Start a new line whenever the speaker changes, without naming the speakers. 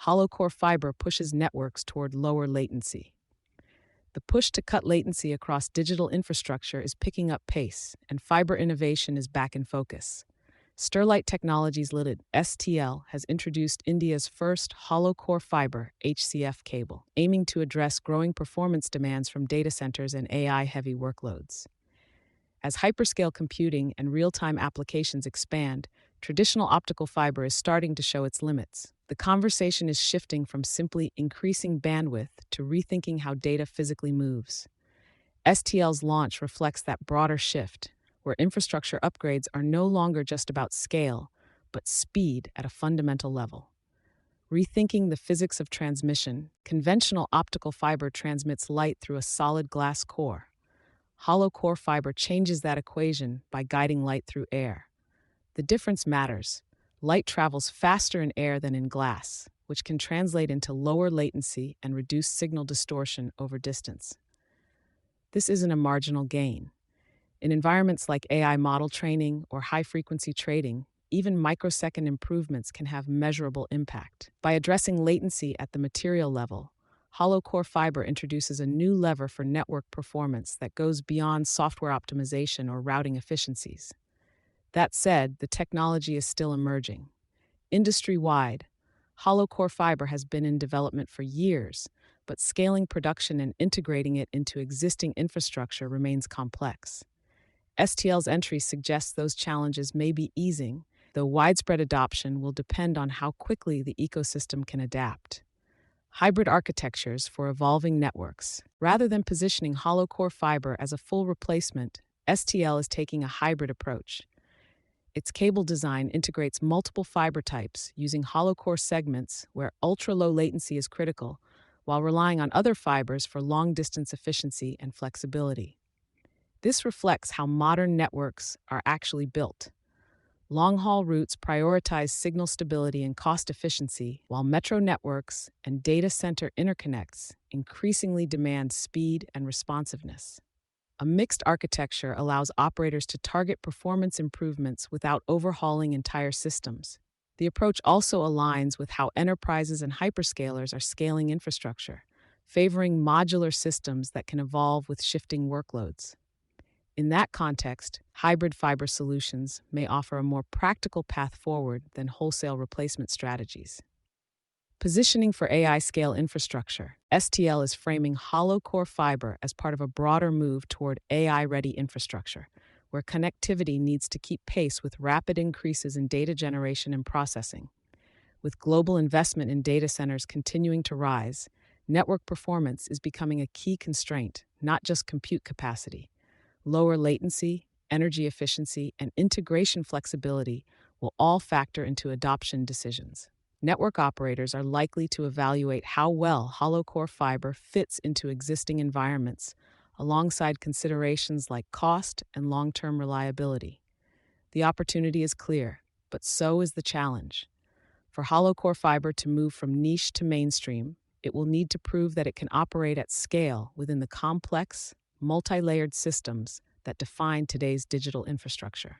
hollow core fiber pushes networks toward lower latency. The push to cut latency across digital infrastructure is picking up pace, and fiber innovation is back in focus. Sterlite Technologies Limited (STL) has introduced India's first hollow core fiber (HCF) cable, aiming to address growing performance demands from data centers and AI-heavy workloads. As hyperscale computing and real-time applications expand, traditional optical fiber is starting to show its limits. The conversation is shifting from simply increasing bandwidth to rethinking how data physically moves. STL's launch reflects that broader shift, where infrastructure upgrades are no longer just about scale, but speed at a fundamental level. Rethinking the physics of transmission, conventional optical fiber transmits light through a solid glass core. Hollow core fiber changes that equation by guiding light through air. The difference matters. Light travels faster in air than in glass, which can translate into lower latency and reduced signal distortion over distance. This isn't a marginal gain. In environments like AI model training or high-frequency trading, even microsecond improvements can have measurable impact. By addressing latency at the material level, hollow core fiber introduces a new lever for network performance that goes beyond software optimization or routing efficiencies. That said, the technology is still emerging. Industry-wide, hollow core fiber has been in development for years, but scaling production and integrating it into existing infrastructure remains complex. STL's entry suggests those challenges may be easing, though widespread adoption will depend on how quickly the ecosystem can adapt. Hybrid architectures for evolving networks. Rather than positioning hollow core fiber as a full replacement, STL is taking a hybrid approach. Its cable design integrates multiple fiber types using hollow core segments where ultra-low latency is critical, while relying on other fibers for long-distance efficiency and flexibility. This reflects how modern networks are actually built. Long-haul routes prioritize signal stability and cost efficiency, while metro networks and data center interconnects increasingly demand speed and responsiveness. A mixed architecture allows operators to target performance improvements without overhauling entire systems. The approach also aligns with how enterprises and hyperscalers are scaling infrastructure, favoring modular systems that can evolve with shifting workloads. In that context, hybrid fiber solutions may offer a more practical path forward than wholesale replacement strategies. Positioning for AI-scale infrastructure, STL is framing hollow core fiber as part of a broader move toward AI-ready infrastructure, where connectivity needs to keep pace with rapid increases in data generation and processing. With global investment in data centers continuing to rise, network performance is becoming a key constraint, not just compute capacity. Lower latency, energy efficiency, and integration flexibility will all factor into adoption decisions. Network operators are likely to evaluate how well hollow core fiber fits into existing environments, alongside considerations like cost and long-term reliability. The opportunity is clear, but so is the challenge. For hollow core fiber to move from niche to mainstream, it will need to prove that it can operate at scale within the complex, multi-layered systems that define today's digital infrastructure.